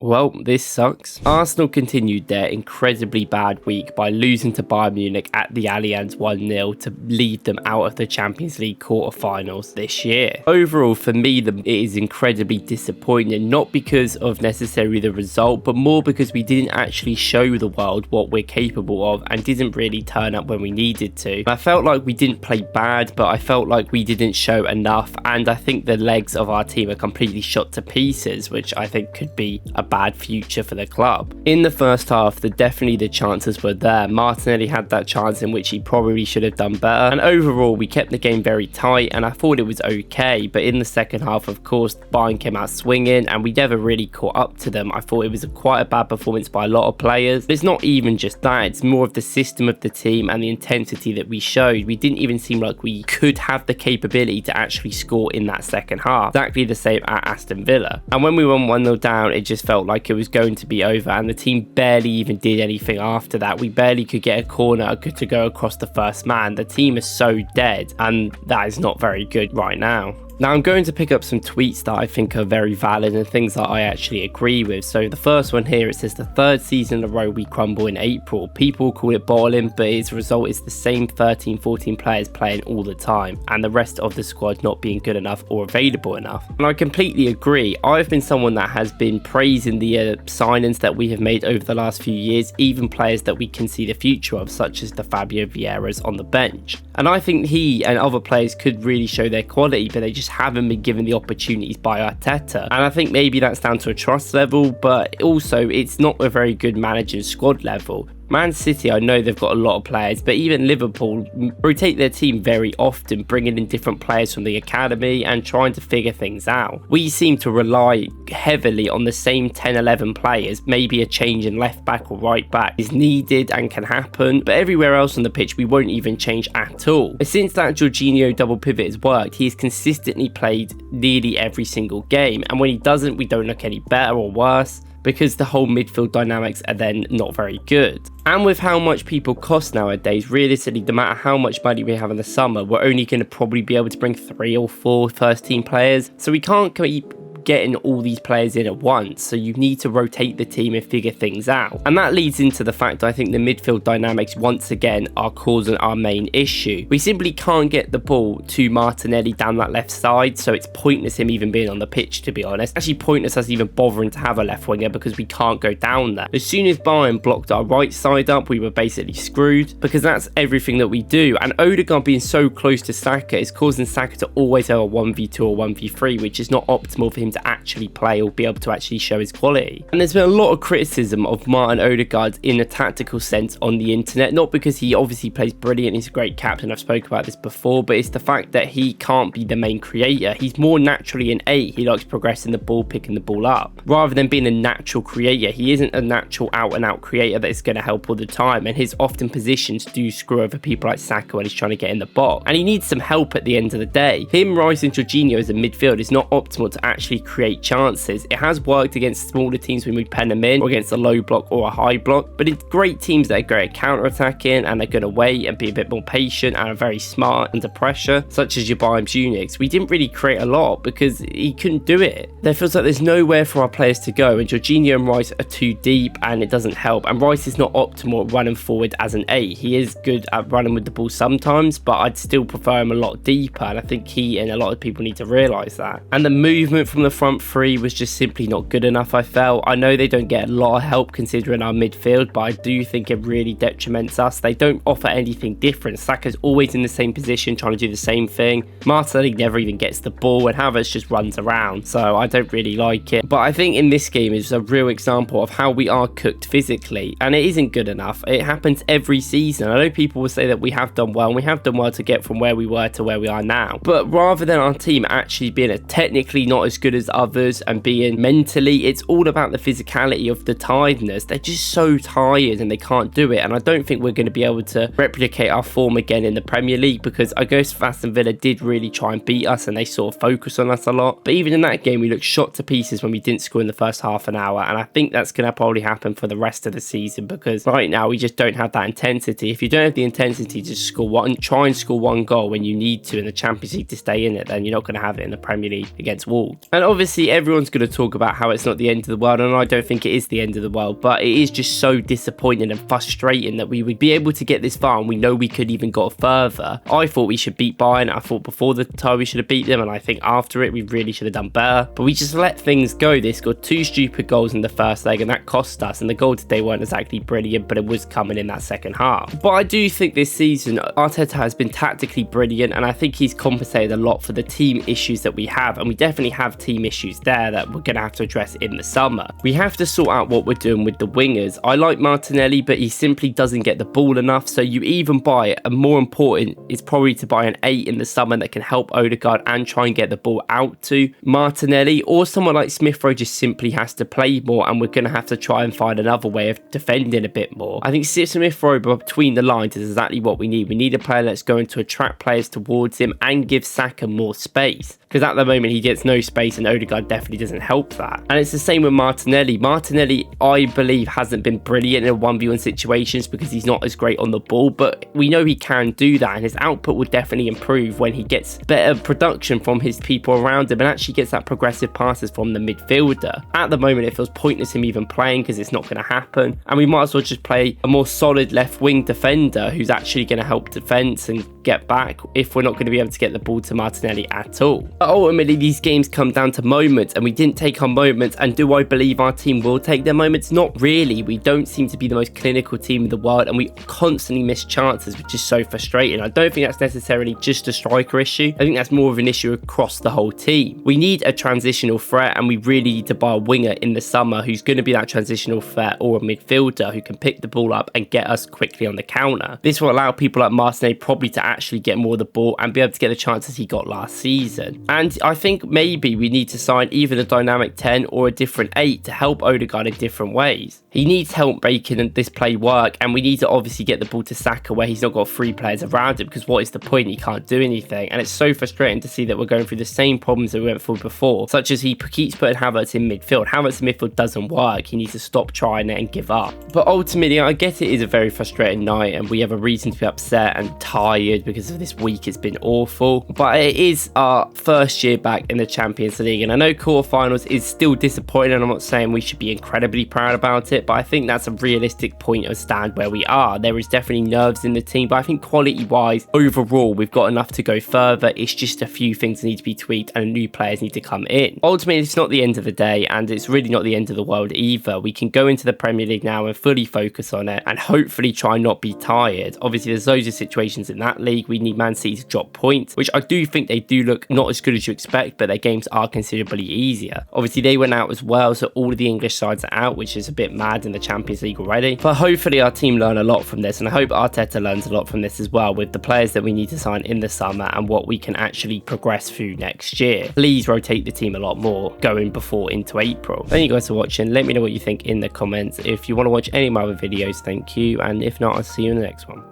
Well, this sucks. Arsenal continued their incredibly bad week by losing to Bayern Munich at the Allianz 1-0 to lead them out of the Champions League quarterfinals this year. Overall, for me, it is incredibly disappointing, not because of necessarily the result, but more because we didn't actually show the world what we're capable of and didn't really turn up when we needed to. I felt like we didn't play bad, but I felt like we didn't show enough, and I think the legs of our team are completely shot to pieces, which I think could be a bad future for the club. In the first half, definitely the chances were there. Martinelli had that chance in which he probably should have done better, and overall we kept the game very tight and I thought it was okay. But in the second half, of course, Bayern came out swinging and we never really caught up to them. I thought it was quite a bad performance by a lot of players, but it's not even just that, it's more of the system of the team and the intensity that we showed. We didn't even seem like we could have the capability to actually score in that second half. Exactly the same at Aston Villa, and when we went 1-0 down, it just felt like it was going to be over, and the team barely even did anything after that. We barely could get a corner to go across the first man. The team is so dead, and that is not very good right now. Now, I'm going to pick up some tweets that I think are very valid and things that I actually agree with. So the first one here, it says the third season in a row we crumble in April. People call it bottling, but its result is the same 13-14 players playing all the time and the rest of the squad not being good enough or available enough. And I completely agree. I've been someone that has been praising the signings that we have made over the last few years, even players that we can see the future of, such as the Fabio Vieiras on the bench. And I think he and other players could really show their quality, but they just haven't been given the opportunities by Arteta. And I think maybe that's down to a trust level, but also it's not a very good managing squad level. Man City, I know they've got a lot of players, but even Liverpool rotate their team very often, bringing in different players from the academy and trying to figure things out. We seem to rely heavily on the same 10-11 players. Maybe a change in left back or right back is needed and can happen, but everywhere else on the pitch we won't even change at all. But since that Jorginho double pivot has worked, he has consistently played nearly every single game, and when he doesn't, we don't look any better or worse, because the whole midfield dynamics are then not very good. And with how much people cost nowadays, realistically, no matter how much money we have in the summer, we're only going to probably be able to bring 3 or 4 first team players. So we can't keep getting all these players in at once, so you need to rotate the team and figure things out. And that leads into the fact I think the midfield dynamics once again are causing our main issue. We simply can't get the ball to Martinelli down that left side, so it's pointless him even being on the pitch, to be honest. Actually pointless us even bothering to have a left winger because we can't go down there. As soon as Bayern blocked our right side up, we were basically screwed, because that's everything that we do. And Odegaard being so close to Saka is causing Saka to always have a 1v2 or 1v3, which is not optimal for him to actually play or be able to actually show his quality. And there's been a lot of criticism of Martin Odegaard in a tactical sense on the internet, not because he obviously plays brilliant, he's a great captain, I've spoken about this before, but it's the fact that he can't be the main creator. He's more naturally an 8, he likes progressing the ball, picking the ball up, rather than being a natural creator. He isn't a natural out and out creator that's going to help all the time, and his often positions do screw over people like Saka when he's trying to get in the box, and he needs some help at the end of the day. Him, Rice and Jorginho as a midfield is not optimal to actually create chances. It has worked against smaller teams when we pen them in, or against a low block or a high block, but it's great teams that are great at counter-attacking and are going to wait and be a bit more patient and are very smart under pressure, such as your Bayern Munich. We didn't really create a lot because he couldn't do it. There feels like there's nowhere for our players to go, and Jorginho and Rice are too deep and it doesn't help, and Rice is not optimal at running forward as an 8. He is good at running with the ball sometimes, but I'd still prefer him a lot deeper, and I think he and a lot of people need to realise that. And the movement from the front 3 was just simply not good enough, I felt. I know they don't get a lot of help considering our midfield, but I do think it really detriments us. They don't offer anything different. Saka's always in the same position trying to do the same thing. Martinelli never even gets the ball, and Havertz just runs around, so I don't really like it. But I think in this game is a real example of how we are cooked physically, and it isn't good enough. It happens every season. I know people will say that we have done well, and we have done well to get from where we were to where we are now, but rather than our team actually being technically not as good as others and being mentally, it's all about the physicality of the tiredness. They're just so tired and they can't do it, and I don't think we're going to be able to replicate our form again in the Premier League, because I guess Aston Villa did really try and beat us and they sort of focus on us a lot, but even in that game we looked shot to pieces when we didn't score in the first half an hour, and I think that's going to probably happen for the rest of the season, because right now we just don't have that intensity. If you don't have the intensity to try and score one goal when you need to in the Champions League to stay in it, then you're not going to have it in the Premier League against Wolves. And obviously everyone's going to talk about how it's not the end of the world, and I don't think it is the end of the world, but it is just so disappointing and frustrating that we would be able to get this far and we know we could even got further. I thought we should beat Bayern. I thought before the tie we should have beat them, and I think after it we really should have done better, but we just let things go. They scored 2 stupid goals in the first leg and that cost us, and the goal today weren't exactly brilliant, but it was coming in that second half. But I do think this season Arteta has been tactically brilliant, and I think he's compensated a lot for the team issues that we have, and we definitely have team issues there that we're going to have to address in the summer. We have to sort out what we're doing with the wingers. I like Martinelli, but he simply doesn't get the ball enough, so you even buy, and more important is probably to buy an 8 in the summer that can help Odegaard and try and get the ball out to Martinelli, or someone like Smith Rowe just simply has to play more, and we're going to have to try and find another way of defending a bit more. I think Smith Rowe between the lines is exactly what we need. We need a player that's going to attract players towards him and give Saka more space, because at the moment he gets no space and Odegaard definitely doesn't help that. And it's the same with Martinelli. Martinelli, I believe, hasn't been brilliant in 1v1 situations because he's not as great on the ball, but we know he can do that, and his output will definitely improve when he gets better production from his people around him and actually gets that progressive passes from the midfielder. At the moment it feels pointless him even playing because it's not going to happen, and we might as well just play a more solid left wing defender who's actually going to help defence and get back if we're not going to be able to get the ball to Martinelli at all. But ultimately these games come down to moments, and we didn't take our moments. And do I believe our team will take their moments? Not really. We don't seem to be the most clinical team in the world, and we constantly miss chances, which is so frustrating. I don't think that's necessarily just a striker issue. I think that's more of an issue across the whole team. We need a transitional threat, and we really need to buy a winger in the summer who's going to be that transitional threat, or a midfielder who can pick the ball up and get us quickly on the counter. This will allow people like Martinelli probably to actually get more of the ball and be able to get the chances he got last season. And I think maybe we need to sign either a dynamic 10 or a different 8 to help Odegaard in different ways. He needs help making this play work, and we need to obviously get the ball to Saka where he's not got 3 players around him, because what is the point? He can't do anything, and it's so frustrating to see that we're going through the same problems that we went through before, such as he keeps putting Havertz in midfield. Havertz in midfield doesn't work. He needs to stop trying it and give up. But ultimately I get it is a very frustrating night, and we have a reason to be upset and tired because of this week. It's been awful, but it is our first year back in the Champions League, and I know quarterfinals is still disappointing, and I'm not saying we should be incredibly proud about it, but I think that's a realistic point of stand where we are. There is definitely nerves in the team, but I think quality wise overall we've got enough to go further. It's just a few things that need to be tweaked and new players need to come in. Ultimately it's not the end of the day, and it's really not the end of the world either. We can go into the Premier League now and fully focus on it and hopefully try not be tired. Obviously there's loads of situations in that league. We need Man City to drop points, which I do think they do look not as good as you expect, but their games are considerably easier. Obviously they went out as well, so all of the English sides are out, which is a bit mad in the Champions League already. But hopefully our team learn a lot from this, and I hope Arteta learns a lot from this as well, with the players that we need to sign in the summer and what we can actually progress through next year. Please rotate the team a lot more going before into April. Thank you guys for watching. Let me know what you think in the comments. If you want to watch any of my other videos, thank you, and if not, I'll see you in the next one.